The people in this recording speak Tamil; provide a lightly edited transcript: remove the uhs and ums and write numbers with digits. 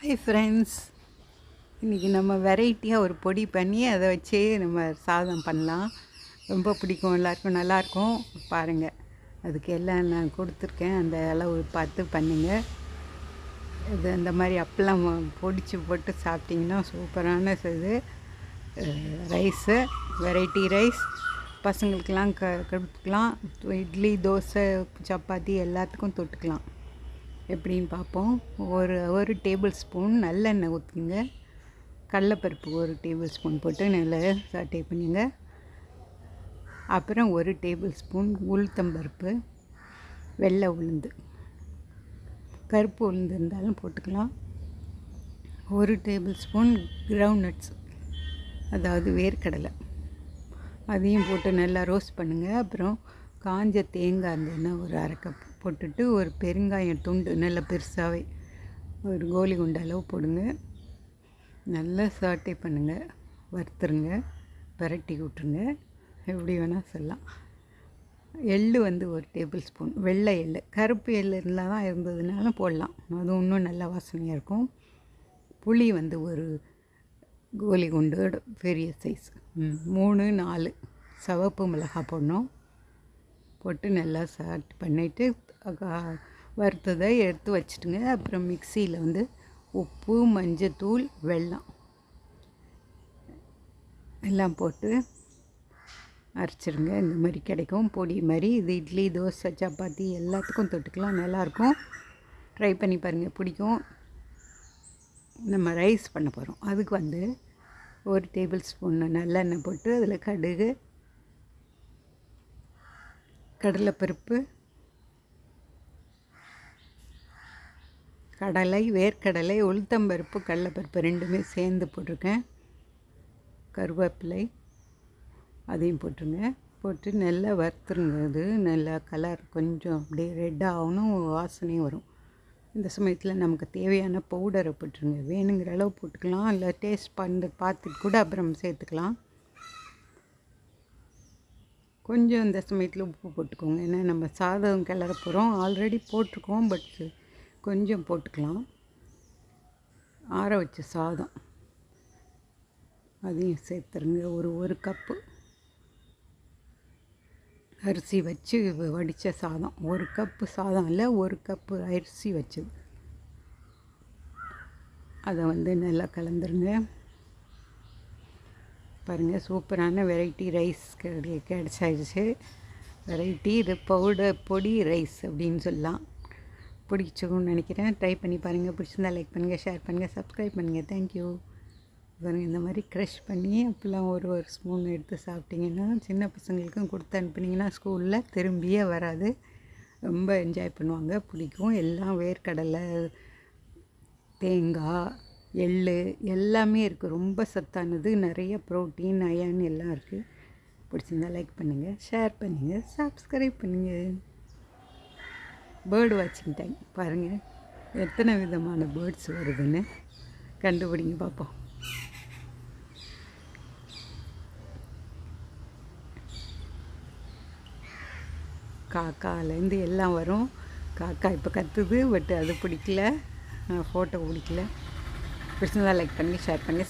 ஹாய் ஃப்ரெண்ட்ஸ், இன்றைக்கி நம்ம வெரைட்டியாக ஒரு பொடி பண்ணி அதை வச்சே நம்ம சாதம் பண்ணலாம். ரொம்ப பிடிக்கும், எல்லாருக்கும் நல்லாயிருக்கும். பாருங்கள், அதுக்கு எல்லாம் நான் கொடுத்துருக்கேன், அந்த அளவு பார்த்து பண்ணுங்கள். இது அந்த மாதிரி அப்பளம் பொடிச்சு போட்டு சாப்பிட்டிங்கன்னா சூப்பரான இது ரைஸு, வெரைட்டி ரைஸ் பசங்களுக்கெல்லாம் கொடுத்துக்கலாம். இட்லி, தோசை, சப்பாத்தி எல்லாத்துக்கும் தொட்டுக்கலாம். எப்படின்னு பார்ப்போம். ஒரு டேபிள் ஸ்பூன் நல்லெண்ணெய் ஊற்றுங்க. கடலைப்பருப்பு ஒரு டேபிள் ஸ்பூன் போட்டு நல்லா சாட்டே பண்ணுங்க. அப்புறம் ஒரு டேபிள் ஸ்பூன் உளுத்தம்பருப்பு, வெள்ளை உளுந்து, கருப்பு உளுந்து இருந்தாலும் போட்டுக்கலாம். ஒரு டேபிள் ஸ்பூன் கிரவுண்ட் நட்ஸ், அதாவது வேர்க்கடலை, அதையும் போட்டு நல்லா ரோஸ்ட் பண்ணுங்கள். அப்புறம் காஞ்ச தேங்காய் இருந்ததுன்னா ஒரு அரை கப் போட்டுட்டு, ஒரு பெருங்காயம் துண்டு நல்லா பெருசாகவே ஒரு கோலி குண்டு அளவு போடுங்க. நல்லா சாட்டே பண்ணுங்கள், வறுத்துருங்க, பரட்டி விட்ருங்க, எப்படி வேணால் சொல்லலாம். எள் ஒரு டேபிள் ஸ்பூன், வெள்ளை எள், கருப்பு எள் இருந்தால் தான் இருந்ததுனாலும் போடலாம், அது இன்னும் நல்லா வாசனையாக இருக்கும். புளி ஒரு கோலி குண்டோட பெரிய சைஸ், 3-4 சிவப்பு மிளகாய் போடணும். போட்டு நல்லா சாட் பண்ணிவிட்டு வறுத்ததை எடுத்து வச்சுட்டுங்க. அப்புறம் மிக்சியில் உப்பு, மஞ்சத்தூள், வெல்லம் எல்லாம் போட்டு அரைச்சிருங்க. இந்த மாதிரி கிடைக்கும் பொடி மாதிரி. இது இட்லி, தோசை, சப்பாத்தி எல்லாத்துக்கும் தொட்டுக்கலாம், நல்லாயிருக்கும். ட்ரை பண்ணி பாருங்கள், பிடிக்கும். நம்ம ரைஸ் பண்ண போகிறோம். அதுக்கு ஒரு டேபிள் ஸ்பூன் நல்லெண்ணெய் போட்டு அதில் கடுகு, கடலைப்பருப்பு, கடலை, வேர்க்கடலை, உளுத்தம்பருப்பு, கடலைப்பருப்பு ரெண்டுமே சேர்ந்து போட்டிருக்கேன். கருவேப்பிலை அதையும் போட்டுருங்க. போட்டு நல்லா வறுத்துருங்க. அது நல்லா கலர் கொஞ்சம் அப்படியே ரெட்டாக ஆகணும், வாசனையும் வரும். இந்த சமயத்தில் நமக்கு தேவையான பவுடரை போட்டுருங்க. வேணுங்கிற அளவு போட்டுக்கலாம், இல்லை டேஸ்ட் பார்த்துட்டு கூட அப்புறம் சேர்த்துக்கலாம். கொஞ்சம் இந்த சமயத்தில் உப்பு போட்டுக்கோங்க, ஏன்னா நம்ம சாதம் கிளற போகிறோம். ஆல்ரெடி போட்டிருக்கோம், பட் கொஞ்சம் போட்டுக்கலாம். ஆற வச்ச சாதம் அதையும் சேர்த்துருங்க. ஒரு கப்பு அரிசி வச்சு வடித்த சாதம், ஒரு கப்பு சாதம் இல்லை, ஒரு கப்பு அரிசி வச்சது. அதை நல்லா கலந்துருங்க. பாருங்கள், சூப்பரான வெரைட்டி ரைஸ் கிடச்சாயிடுச்சு. வெரைட்டி இது பொடி ரைஸ் அப்படின்னு சொல்லலாம். பிடிச்சிக்கும்னு நினைக்கிறேன். ட்ரை பண்ணி பாருங்கள். பிடிச்சிருந்தா லைக் பண்ணுங்கள், ஷேர் பண்ணுங்கள், சப்ஸ்கிரைப் பண்ணுங்கள். தேங்க்யூ. பாருங்கள், இந்த மாதிரி க்ரஷ் பண்ணி அப்போல்லாம் ஒரு ஸ்பூன் எடுத்து சாப்பிட்டிங்கன்னா, சின்ன பசங்களுக்கும் கொடுத்து அனுப்புனீங்கன்னா ஸ்கூலில் திரும்பியே வராது. ரொம்ப என்ஜாய் பண்ணுவாங்க, பிடிக்கும். எல்லாம் வேர்க்கடலை, தேங்காய், எள் எல்லாமே இருக்குது. ரொம்ப சத்தானது, நிறைய ப்ரோட்டீன், அயன் எல்லாம் இருக்குது. பிடிச்சிருந்தா லைக் பண்ணுங்கள், ஷேர் பண்ணுங்கள், சப்ஸ்கிரைப் பண்ணுங்கள். பேர்டு வாட்சிங் டைம் பாருங்கள், எத்தனை விதமான பேர்ட்ஸ் வருதுன்னு கண்டுபிடிங்க பார்ப்போம். காக்காலேருந்து எல்லாம் வரும். காக்கா இப்போ கத்துது, பட் அது பிடிக்கல, ஃபோட்டோ பிடிக்கல. பிடிச்சிருந்தா லைக் பண்ணி ஷேர் பண்ணி